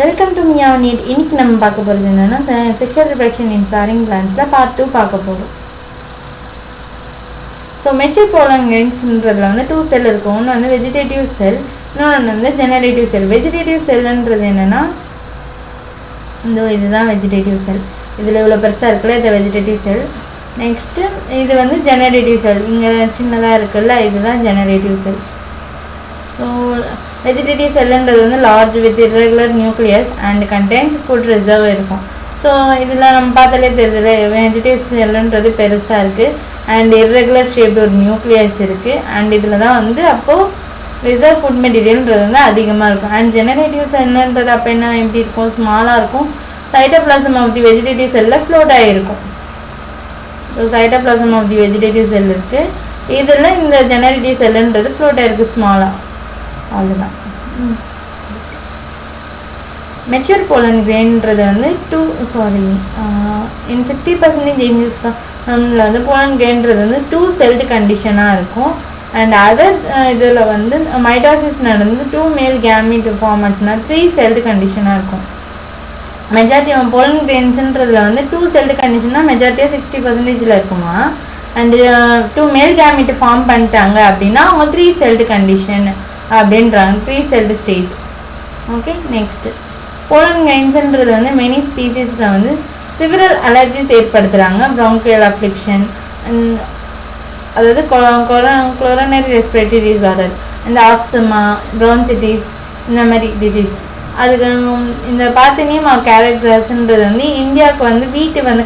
Welcome to Mia NEET. இன்னைக்கு நம்ம பார்க்க போகிறது என்னன்னா செக்ஷுவல் ரிப்ரடக்ஷன் இன் ஃப்ளவரிங் பிளான்ட்ஸில் பார்ட் 2 பார்க்க போகிறோம். ஸோ மெச்சூர் போலன் கிரெயின்ஸ்ன்றதுல வந்து 2 செல் இருக்கும். ஒன்று வந்து வெஜிடேட்டிவ் செல், இன்னொன்று வந்து ஜெனரேட்டிவ் செல். வெஜிடேட்டிவ் செல்லுன்றது என்னென்னா இதுதான் வெஜிடேட்டிவ் செல். இதில் இவ்வளோ பெருசாக இருக்குல்ல, இது வெஜிடேட்டிவ் செல். நெக்ஸ்ட்டு இது வந்து ஜெனரேட்டிவ் செல், இங்கே சின்னதாக இருக்குல்ல, இதுதான் ஜெனரேட்டிவ் செல். ஸோ வெஜிடேட்டிவ் செல்லுன்றது வந்து large with irregular nucleus and contains food reserve இருக்கும். ஸோ இதில் நம்ம பார்த்தாலே தெரியுது, வெஜிடேட்டிவ் செல்லுன்றது பெருசாக இருக்குது அண்ட் இர்ரெகுலர் ஷேப்டு ஒரு நியூக்ளியஸ் இருக்குது. அண்ட் இதில் தான் வந்து அப்போது ரிசர்வ் ஃபுட் மெட்டீரியல்ன்றது வந்து அதிகமாக இருக்கும். அண்ட் ஜெனரேட்டிவ் செல்லுன்றது அப்போ என்ன எப்படி இருக்கும், ஸ்மாலாக இருக்கும். சைட்டோபிளாசம் ஆஃப் தி வெஜிடேட்டிவ் செல்லில் ஃப்ளோட் ஆகிருக்கும். So cytoplasm of the vegetative cell இருக்குது, இதில் இந்த ஜெனரேட்டிவ் செல்லுன்றது ஃப்ளோட் ஆகிருக்கு ஸ்மாலாக. அவ்வளோதான். மெச்சூர் போலன் கிரெயின்ன்றது வந்து இன் 50% சேஞ்சஸ் நம்மளில் வந்து போலன் கிரெயின்ன்றது வந்து 2 செல்டு கண்டிஷனாக இருக்கும். அண்ட் அதர் இதில் வந்து மைட்டாசிஸ் நடந்து 2 மேல் கேமீட் ஃபார்ம் ஆச்சுன்னா 3 செல்டு கண்டிஷனாக இருக்கும். மெஜாரிட்டி போலன் கிரெயின்ஸுன்றதுல வந்து 2 செல்டு கண்டிஷனாக மெஜாரிட்டியாக 60% இருக்குமா. அண்டு 2 மேல் கேமீட் ஃபார்ம் பண்ணிட்டாங்க அப்படின்னா அவங்க 3 செல்டு கண்டிஷன் அப்படின்றாங்க, 3 celled stage. Okay, next pollen கிரெயின்ஸ்ன்றது வந்து மெனி ஸ்பீசிஸில் வந்து சிவிரல் அலர்ஜிஸ் ஏற்படுத்துகிறாங்க. ப்ராங்கியல் அஃப்ளிக்ஷன், அதாவது கொரோனரி ரெஸ்பிரேட்டரி டிஸார்டர், இந்த ஆஸ்துமா, ப்ரான்சிட்டிஸ், இந்த மாதிரி டிசீஸ். அதுக்கு இந்த பார்த்தீங்கன்னா கேரட் கிராஸ்ன்றது வந்து இந்தியாவுக்கு வந்து வீட்டு வந்து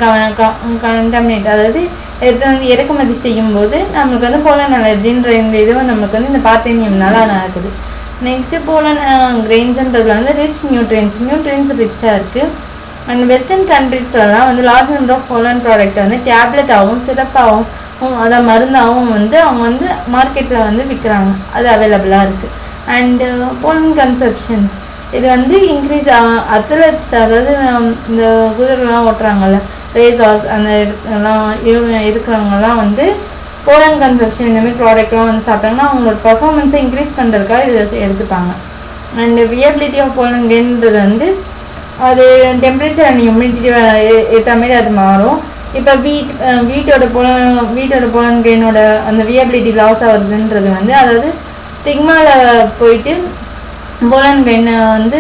கண்டாமினேட், அதாவது எடுத்து வந்து இறக்குமதி செய்யும்போது நம்மளுக்கு வந்து போலன் அலர்ஜின்ற இந்த இதுவும் நம்மளுக்கு வந்து இந்த பார்த்தீனியம்னால நடக்குது. நெக்ஸ்ட்டு போலன் கிரெயின்ஸ்ன்றதுல வந்து நியூட்ரியன்ஸ் ரிச்சாக இருக்குது. அண்ட் வெஸ்டர்ன் கண்ட்ரீஸ்லாம் வந்து large number of pollen product வந்து டேப்லெட்டாகவும் சிறப்பாகவும் அதை மருந்தாகவும் வந்து அவங்க வந்து மார்க்கெட்டில் வந்து விற்கிறாங்க, அது அவைலபிளாக இருக்குது. அண்டு போலன் கன்சப்ஷன் இது வந்து இன்க்ரீஸ் அத்லெட்ஸ், அதாவது இந்த குதிரைலாம் ஓட்டுறாங்கல்ல, ரேஸ் ஹார்ஸ், அந்த எல்லாம் இருக்கிறவங்கலாம் வந்து போலன் கன்சப்ஷன் இந்தமாதிரி ப்ராடக்ட்லாம் வந்து சாப்பிட்டாங்கன்னா அவங்களோட பர்ஃபார்மன்ஸை இன்க்ரீஸ் பண்ணுறதுக்காக இதை எடுத்துப்பாங்க. அண்ட் வியபிலிட்டி ஆஃப் போலன் கிரெயின்ன்றது வந்து அது டெம்பரேச்சர் அண்ட் ஹியூமிடிட்டி ஏற்ற மாதிரி அது மாறும். இப்போ வீட்டோட போலன் கிரெயினோட அந்த வியபிலிட்டி லாஸ் ஆகுதுன்றது வந்து, அதாவது ஸ்டிக்மாவில் போயிட்டு போலன் கிரெயின் வந்து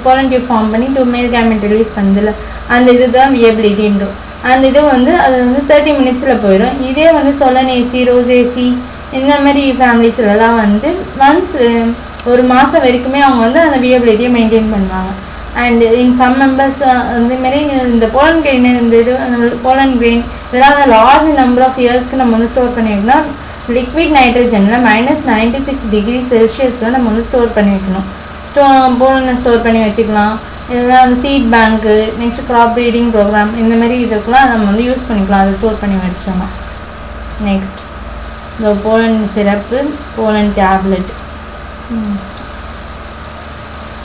போலன் டியூப் ஃபார்ம் பண்ணி 2 மேல் கேமெட் ரிலீஸ் பண்ணுதில்ல, அந்த இதுதான் வியபிலிட்டின்றோம். அந்த இது வந்து அது வந்து 30 மினிட்ஸில் போயிடும். இதே வந்து சொலனேசி, ரோசேசி இந்த மாதிரி ஃபேமிலிஸ்லாம் வந்து ஒன்ஸ் ஒரு மாதம் வரைக்குமே அவங்க வந்து அந்த வியபிலிட்டியை மெயின்டைன் பண்ணுவாங்க. அண்ட் இன் சம் மெம்பர்ஸ் அந்தமாரி இந்த போலன் கிரெயின், இந்த இது போலன் கிரெயின் இதெல்லாம் வந்து லார்ஜ் நம்பர் ஆஃப் இயர்ஸ்க்கு நம்ம வந்து ஸ்டோர் பண்ணி வைக்கணும். லிக்விட் நைட்ரஜனில் -96 டிகிரி செல்சியஸில் நம்ம வந்து ஸ்டோர் பண்ணி வைக்கணும். போலனை ஸ்டோர் பண்ணி வச்சுக்கலாம். இதெல்லாம் வந்து சீட் பேங்க்கு, நெக்ஸ்ட் க்ராப் ப்ரீடிங் ப்ரோக்ராம் இந்த மாதிரி இதுக்கெலாம் நம்ம வந்து யூஸ் பண்ணிக்கலாம், அதை ஸ்டோர் பண்ணி வச்சோம்னா. நெக்ஸ்ட் இந்த pollen syrup, pollen tablet,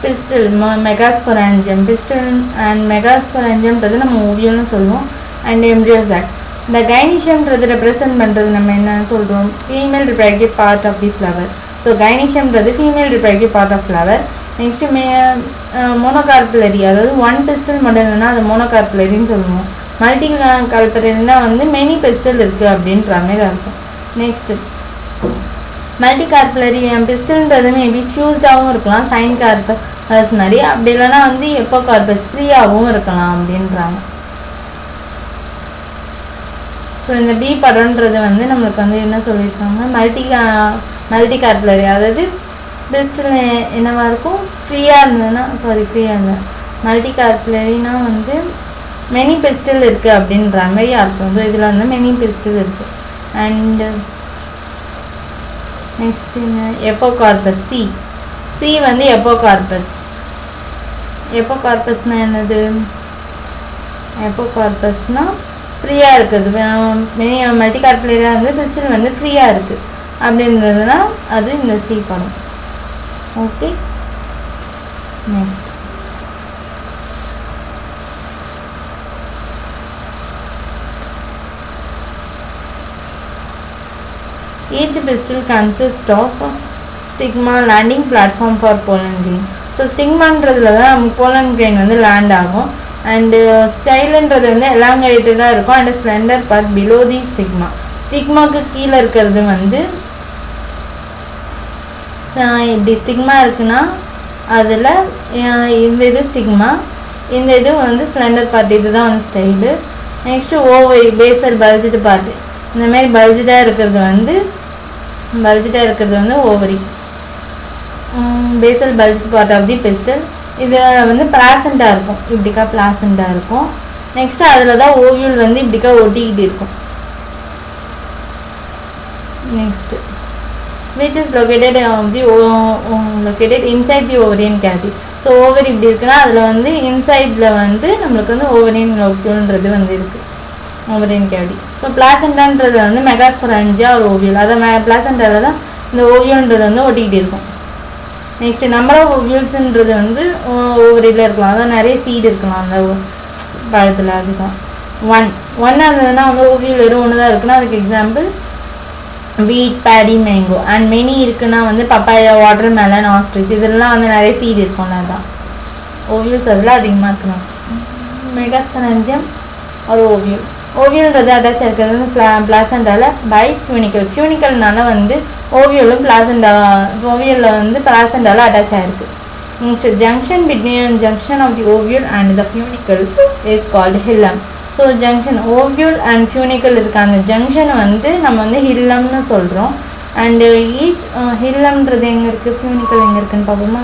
pistil, megasporangium. Pistil and மெகாஸ்பொராஞ்சியம்ன்றது நம்ம ஓவியம்னு சொல்லுவோம். And embryo sac. இந்த கைனிஷியம்ன்றது ரெப்ரசன்ட் பண்ணுறது நம்ம என்ன சொல்கிறோம், female reproductive part of the flower. So கைனிஷியம்ன்றது female reproductive part of flower. Next monocarpellary, அதாவது 1 பிஸ்டல் மாடல்னா அது மோனோகார்புலரின்னு சொல்லுவோம். மல்டி கார்புலரினா வந்து மெனி பிஸ்டல் இருக்குது அப்படின்ற மாதிரி இருக்கும். நெக்ஸ்ட்டு மல்டி கார்புலரி பிஸ்டல்ன்றது மேபி ஃபியூஸ்டாகவும் இருக்கலாம், சைன் கார்பஸ் மாதிரி, அப்படி இல்லைனா வந்து எப்போ கார்பஸ் ஃப்ரீயாகவும் இருக்கலாம் அப்படின்றாங்க. ஸோ இந்த பி படம்ன்றது வந்து நம்மளுக்கு வந்து என்ன சொல்லியிருக்காங்க, மல்டி கார்புலரி, அதாவது பிஸ்டல் என்னவாக இருக்கும், ஃப்ரீயாக இருந்ததுன்னா மல்டி கார்புலரினா வந்து மெனி பிஸ்டல் இருக்குது அப்படின்ற மாதிரி அர்த்தம். ஸோ இதில் வந்து மெனி பிஸ்டல் இருக்குது. அண்டு நெக்ஸ்ட் எப்போகார்பஸ், சி வந்து எப்போகார்பஸ்னால் என்னது, எப்போகார்பஸ்னால் ஃப்ரீயாக இருக்குது. மல்டி கார்புலரியாக வந்து பிஸ்டல் வந்து ஃப்ரீயாக இருக்குது அப்படின்றதுனா அது இந்த சி படம். Okay, next each pistil consists of stigma landing platform for pollen grain. So ஸ்டிக்மான்றதுல தான் நமக்கு போலன் கிரெயின் வந்து லேண்ட் ஆகும். அண்டு ஸ்டைலுன்றது வந்து எலாங்கேட்டடாக இருக்கும். And slender part below the stigma. ஸ்டிக்மாவுக்கு கீழே இருக்கிறது வந்து இப்படி ஸ்டிக்மா இருக்குன்னா அதில் இந்த இது ஸ்டிக்மா, இந்த இது வந்து ஸ்லெண்டர் பார்ட், இதுதான் வந்து style. Next ovary basal bulged part, இந்தமாரி பல்ஜிட்டாக இருக்கிறது வந்து ovary. Basal bulged part of the pistil. இதில் வந்து பிளாசண்டாக இருக்கும், இப்படிக்கா பிளாசண்டாக இருக்கும். நெக்ஸ்ட்டு அதில் தான் ஓவியூல் வந்து இப்படிக்கா ஒட்டிக்கிட்டு இருக்கும். Next which is located inside the ovarian cavity. So ovary இப்படி இருக்குன்னா அதில் வந்து இன்சைடில் வந்து நம்மளுக்கு வந்து ஓவரியன் லோக்யூல்ன்றது வந்து இருக்குது, ஓவரியன் கேவிட்டி. ஸோ பிளாசண்டான்றது வந்து மெகாஸ்பொரஞ்சியா ஒரு ஓவியல், அதை பிளாசண்டாவில் தான் இந்த ஓவியல்ன்றது வந்து ஒட்டிக்கிட்டு இருக்கும். நெக்ஸ்ட்டு நம்பர் ஆஃப் ஓவியல்ஸுன்றது வந்து ஓவரியில் இருக்கலாம், அதான் நிறைய சீடு இருக்கலாம் அந்த பழத்தில். அதுதான் ஒன் இருந்ததுன்னா வந்து ஓவியல் வெறும் ஒன்று தான் இருக்குன்னா அதுக்கு எக்ஸாம்பிள் வீட், பேடி, மேங்கோ. அண்ட் மெனி இருக்குன்னா வந்து பப்பாயா, வாட்டர் மெலன், ஆஸ்ட்ரிச், இதெல்லாம் வந்து நிறைய சீடு இருக்கும்ல, அதுதான் ஓவியல்ஸ் அதில் அதிகமாக இருக்கலாம். மெகாஸ்பொரஞ்சியம் ஒரு ஓவியல். ஓவியல்ன்றது அட்டாச் இருக்கிறது பிளாசண்டாவில் பை ஃபியூனிக்கல். ஃபியூனிக்கல்னால வந்து ஓவியலும் ஓவியலில் வந்து பிளாசண்டாவில் அட்டாச் ஆகிருக்கு. Next junction between junction of the ovule and the funicle is called hilum. So junction ovule and funicle இருக்க அந்த ஜங்ஷனை வந்து நம்ம வந்து ஹில்லம்னு சொல்கிறோம். அண்டு ஈச் ஹில்லம்ன்றது எங்கே இருக்குது, ஃபியூனிக்கல் எங்கே இருக்குதுன்னு பார்ப்போமா.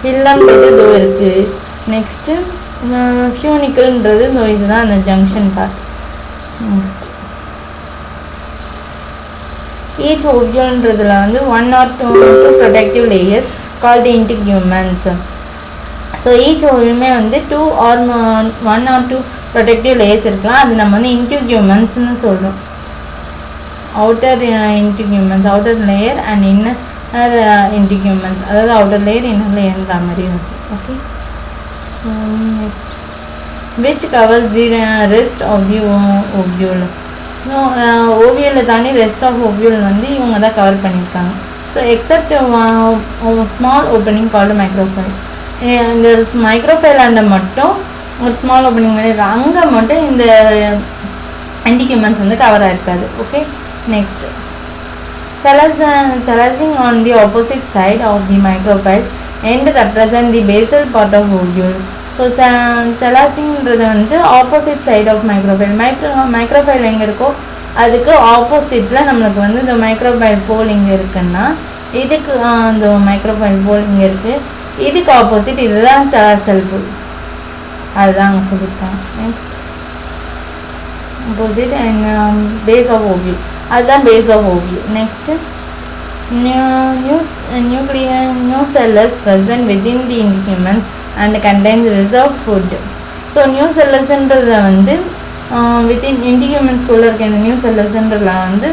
ஹில்லம்ன்றது இதோ இருக்குது. நெக்ஸ்ட்டு ஃபியூனிக்கல்ன்றது இதோ இதுதான் அந்த ஜங்ஷன் பார்ட். நெக்ஸ்ட் ஈச் ஓவியூல்ன்றதில் வந்து 1 or 2 protective layers called integuments. So each ஓவியமே வந்து 1 or 2 ப்ரொடெக்டிவ் லேயர்ஸ் இருக்கலாம். அது நம்ம வந்து இன்டிக்யூமென்ட்ஸ்னு சொல்கிறோம். Outer integuments, outer layer and inner integuments, அதாவது அவுட்டர் லேயர் இன்னர் லேயர்ன்ற மாதிரி இருக்குது. Okay. Next which covers the rest of the ovule. So ஓவியூலை தாண்டி ரெஸ்ட் ஆஃப் ஓவியூல் வந்து இவங்க தான் கவர் பண்ணியிருக்காங்க. So except small opening called micropyle. இந்த மைக்ரோஃபைலாண்ட மட்டும் ஒரு ஸ்மால் ஓப்பனிங் மாதிரி இருக்கும், அங்கே மட்டும் இந்த இன்டிக்யூமென்ட்ஸ் வந்து கவர் ஆகிருக்காது. Okay. Next chalaza on the opposite side of the micropyle end represent the basal part of ovule. So செலசிங்கிறது வந்து opposite side of micropyle. Micropyle எங்கே இருக்கோ அதுக்கு ஆப்போசிட்டில் நம்மளுக்கு வந்து இந்த மைக்ரோஃபைல் போல் இங்கே இருக்குன்னா இதுக்கு அந்த மைக்ரோஃபைல் போல் இங்கே இருக்குது, இதுக்கு ஆப்போசிட் இதுதான் செல் போல், அதுதான் அங்கே சொல்லியிருக்காங்க. Next opposite and base of ovule, அதுதான் base of ovule. Next nucellus present within the integuments and contains reserve food. So நியூ செல்லர்ஸ்ன்றத வந்து வித்தின் இன்டிக்யூமென்ட்ஸ்குள்ளே இருக்க இந்த நியூ செல்லர்ஸ்ன்றதில் வந்து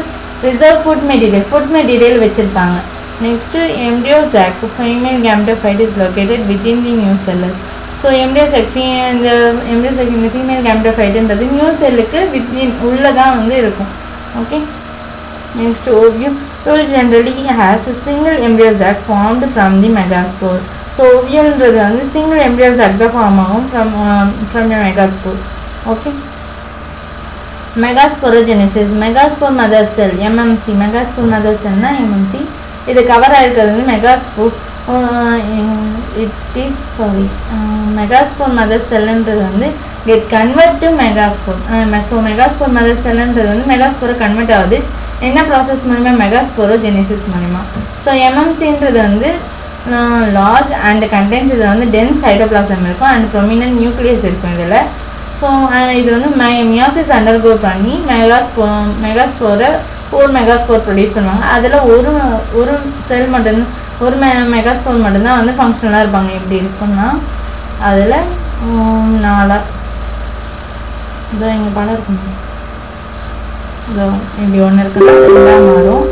ரிசர்வ் ஃபுட் மெட்டீரியல் வச்சுருப்பாங்க. Next embryo sac female gametophyte is located within the nucellus. So embryo sac இந்த ஃபீமேல் கேமெட்டோஃபைட்டுன்றது நியூ செல்லுக்கு வித்தின் உள்ளே தான் வந்து இருக்கும். Okay. Next ovule generally has single embryo sac formed from the megaspore. So ஓவியூல்ன்றது வந்து சிங்கிள் எம்ப்ரியோசாக் தான் ஃபார்ம் ஆகும் from the megaspore. Okay. Megasporogenesis, megaspore mother cell MMC. Megaspore mother செல்னா எம்எம்சி. இது கவர் ஆகிருக்கிறது வந்து மெகாஸ்போர் மெகாஸ்போர் மதர் செல்லுன்றது வந்து get convert to megaspore. So megaspore mother செல்லுன்றது வந்து மெகாஸ்போரை கன்வெர்ட் ஆகுது. என்ன ப்ராசஸ் மூலிமா, மெகாஸ்போரோஜெனிசிஸ் மூலிமா. ஸோ எம்எம்சின்றது வந்து லார்ஜ் அண்ட் கண்டென்ஸ், இதில் வந்து டென்ஸ் சைட்டோபிளாசம் இருக்கும் அண்ட் ப்ரொமினன்ட் நியூக்ளியஸ் இருக்கும் இதில். ஸோ இது வந்து மியாசிஸ் அண்டர்கோ பண்ணி மெகாஸ்போரை 4 மெகாஸ்போர் ப்ரொடியூஸ் பண்ணுவாங்க. அதில் ஒரு செல் மட்டும்தான், ஒரு மெகாஸ்போர் மட்டும்தான் வந்து ஃபங்க்ஷனலாக இருப்பாங்க. எப்படி இருக்குன்னா அதில் 4 இதோ எங்கள் படம் இருக்குங்க, இதோ இப்படி ஒன்று இருக்குன்னா 2ஆக மாறும்.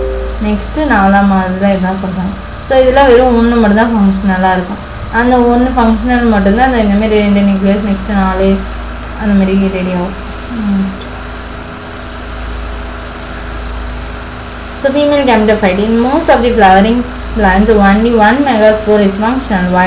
நெக்ஸ்ட்டு 4ஆக மாறுதுல இதுதான் சொல்கிறாங்க. ஸோ இதில் வெறும் 1 மட்டும்தான் ஃபங்க்ஷனலாக இருக்கும். அந்த 1 ஃபங்க்ஷனல் மட்டும்தான் அந்த இந்தமாரி 2 நியூக்ளியஸ், நெக்ஸ்ட்டு 4 அந்த மாதிரி ரெடி ஆகும். So female gametophyte, in most of the flowering plants only one megaspore is functional, while